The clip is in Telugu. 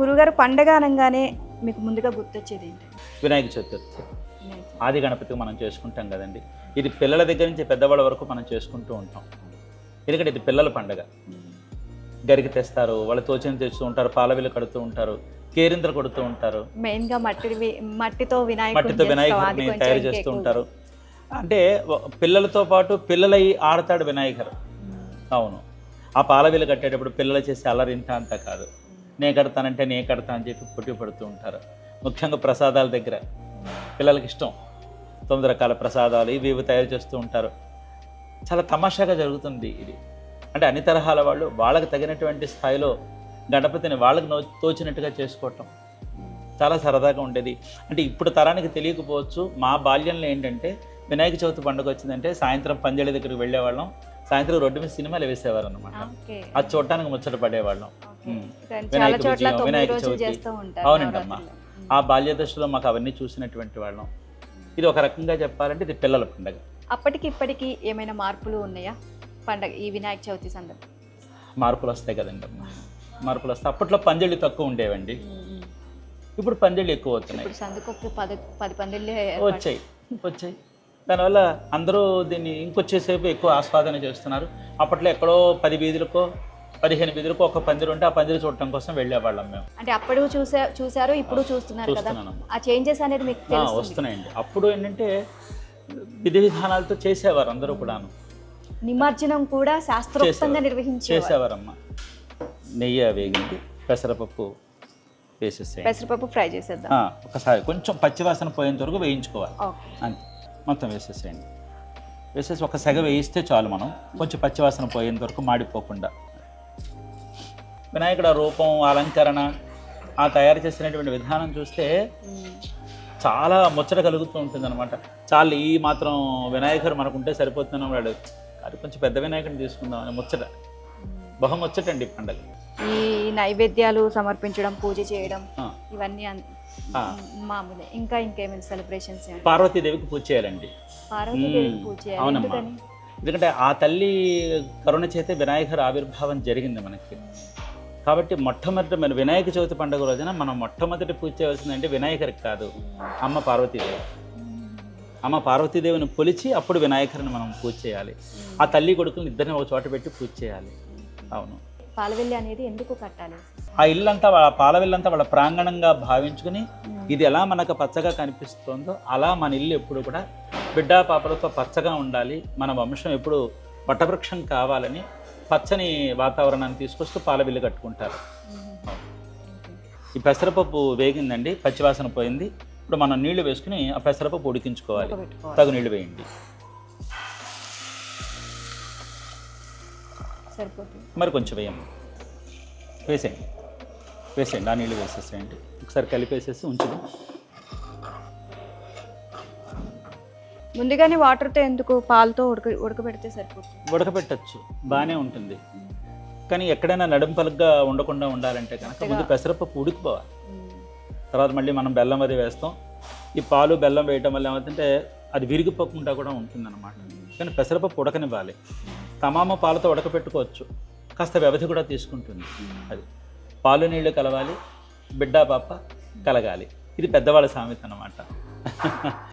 గురుగారు పండగ అనగానే మీకు ముందుగా గుర్తొచ్చేది ఏంటి? వినాయక చతుర్థి ఆది గణపతి మనం చేసుకుంటాం కదండి. ఇది పిల్లల దగ్గర నుంచి పెద్దవాళ్ళ వరకు మనం చేసుకుంటూ ఉంటాం. ఎందుకంటే ఇది పిల్లల పండగ. గరికి తెస్తారు, వాళ్ళు తోచిన తెస్తూ ఉంటారు, పాలవిలు కడుతూ ఉంటారు, కేరింతలు కొడుతూ ఉంటారు, మెయిన్గా మట్టితో వినాయకుడిని తయారు చేస్తూ ఉంటారు. అంటే పిల్లలతో పాటు పిల్లలై ఆడతాడు వినాయకుడు. అవును, ఆ పాలవిలు కట్టేటప్పుడు పిల్లలు చేసే అల్లరింత అంతా కాదు, నే కడతానంటే నే కడతా అని చెప్పి పోటీ పడుతూ ఉంటారు. ముఖ్యంగా ప్రసాదాల దగ్గర పిల్లలకి ఇష్టం, 9 రకాల ప్రసాదాలు ఇవి తయారు చేస్తూ ఉంటారు. చాలా తమాషాగా జరుగుతుంది ఇది. అంటే అన్ని తరహాల వాళ్ళు వాళ్ళకి తగినటువంటి స్థాయిలో గణపతిని వాళ్ళకి తోచినట్టుగా చేసుకోవటం చాలా సరదాగా ఉండేది. అంటే ఇప్పుడు తరానికి తెలియకపోవచ్చు, మా బాల్యంలో ఏంటంటే వినాయక చవితి పండుగ వచ్చిందంటే సాయంత్రం పంజళి దగ్గరికి వెళ్ళేవాళ్ళం, సాయంత్రం రోడ్డు మీద సినిమాలు వేసేవారు అనమాట. అది చూడటానికి ముచ్చట పడేవాళ్ళం. వినాయక చవితి అవునండి అమ్మా, ఆ బాల్య దశలో మాకు అవన్నీ చూసినటువంటి వాళ్ళం. ఇది ఒక రకంగా చెప్పాలంటే ఇది పిల్లల పండుగ. అప్పటికి ఇప్పటికి ఏమైనా మార్పులు ఉన్నాయా పండగ ఈ వినాయక చవితి సందర్భం? మార్పులు వస్తాయి కదండి అమ్మా, మార్పులు వస్తాయి. అప్పట్లో పందిళ్ళు తక్కువ ఉండేవండి, ఇప్పుడు పందిళ్ళు ఎక్కువ అవుతున్నాయి. వచ్చాయి దానివల్ల అందరూ దీన్ని ఇంకొచ్చేసేపు ఎక్కువ ఆస్వాదన చేస్తున్నారు. అప్పట్లో ఎక్కడో 10 వీధులకో 15 వీధులకో ఒక పందిరు ఉంటే ఆ పందిరు చూడటం కోసం వెళ్ళేవాళ్ళం మేము. అంటే అప్పుడు చూసారు, ఇప్పుడు చూస్తున్నారు కదా, ఆ చేంజెస్ అనేది మీకు వస్తున్నాయండి. అప్పుడు ఏంటంటే విధి విధానాలతో చేసేవారు అందరూ కూడాను. నిమజ్జనం కూడా శాస్త్రోక్తంగా చేసేవారమ్మా. నెయ్యి వేగింది, పెసరపప్పు వేసేసేయండి, పెసరపప్పు ఫ్రై చేసేద్దాం. ఒకసారి కొంచెం పచ్చివాసన పోయేంత వరకు వేయించుకోవాలి, అంతే. మొత్తం వేసేసేయండి, వేసేసి ఒక సెగ వేయిస్తే చాలు. మనం కొంచెం పచ్చివాసన పోయేంత వరకు మాడిపోకుండా. వినాయకుడు రూపం, అలంకరణ, ఆ తయారు చేసినటువంటి విధానం చూస్తే చాలా ముచ్చట కలుగుతూ ఉంటుంది అనమాట. చాలా ఈ మాత్రం వినాయకుడు మనకుంటే సరిపోతున్నాం వాడు, అది కొంచెం పెద్ద వినాయకుడిని తీసుకుందాం అని ముచ్చట, బహుముచ్చటండి పండుగ. ఈ నైవేద్యాలు సమర్పించడం, పూజ చేయడం ఇవన్నీ మామూలే. ఇంకా ఇంకేమైనా సెలబ్రేషన్స్? పార్వతీదేవికి పూజ చేయాలండి. అవునమ్మా, ఎందుకంటే ఆ తల్లి కరుణ చేతే వినాయకుడు ఆవిర్భావం జరిగింది మనకి. కాబట్టి మొట్టమొదటి మన వినాయక చవితి పండుగ రోజున మనం మొట్టమొదటి పూజ చేయవలసిందంటే వినాయకుడికి కాదు, అమ్మ పార్వతీదేవి. అమ్మ పార్వతీదేవిని కొలిచి అప్పుడు వినాయకుడిని మనం పూజ చేయాలి. ఆ తల్లి కొడుకుని ఇద్దరిని ఒక చోట పెట్టి పూజ చేయాలి. అవును. పాలవెల్లి అనేది ఎందుకు కట్టాలి? ఆ ఇల్లంతా వాళ్ళ పాలవెల్లంతా వాళ్ళ ప్రాంగణంగా భావించుకుని ఇది ఎలా మనకు పచ్చగా కనిపిస్తుందో అలా మన ఇల్లు ఎప్పుడు కూడా బిడ్డా పాపలతో పచ్చగా ఉండాలి, మన వంశం ఎప్పుడు వటవృక్షం కావాలని పచ్చని వాతావరణాన్ని తీసుకొస్తూ పాలవిల్లు కట్టుకుంటారు. ఈ పెసరపప్పు వేగిందండి, పచ్చివాసన పోయింది. ఇప్పుడు మనం నీళ్లు వేసుకుని ఆ పెసరపప్పు ఉడికించుకోవాలి. తగు నీళ్లు వేయండి, మరి కొంచెం వేయండి, వేసేయండి, ఆ నీళ్ళు వేసేసేయండి. ఒకసారి కలిపేసేసి ఉంచుదాం. ముందుగానే వాటర్తో ఎందుకు, పాలతో ఉడకబెడితే సరిపోతుంది? ఉడకబెట్టచ్చు, బాగానే ఉంటుంది. కానీ ఎక్కడైనా నడుంపలుగా ఉండకుండా ఉండాలంటే కనుక ముందు పెసరపప్పు ఉడికిపోవాలి. తర్వాత మళ్ళీ మనం బెల్లం అది వేస్తాం. ఈ పాలు బెల్లం వేయటం వల్ల ఏమవుతుందంటే అది విరిగిపోకుండా కూడా ఉంటుందన్నమాట. కానీ పెసరపప్పు ఉడకనివ్వాలి. తమామ పాలతో ఉడకపెట్టుకోవచ్చు, కాస్త వ్యవధి కూడా తీసుకుంటుంది. అది పాలు నీళ్లు కలవాలి, బిడ్డా పాప కలగాలి. ఇది పెద్దవాళ్ళ సామెత అన్నమాట.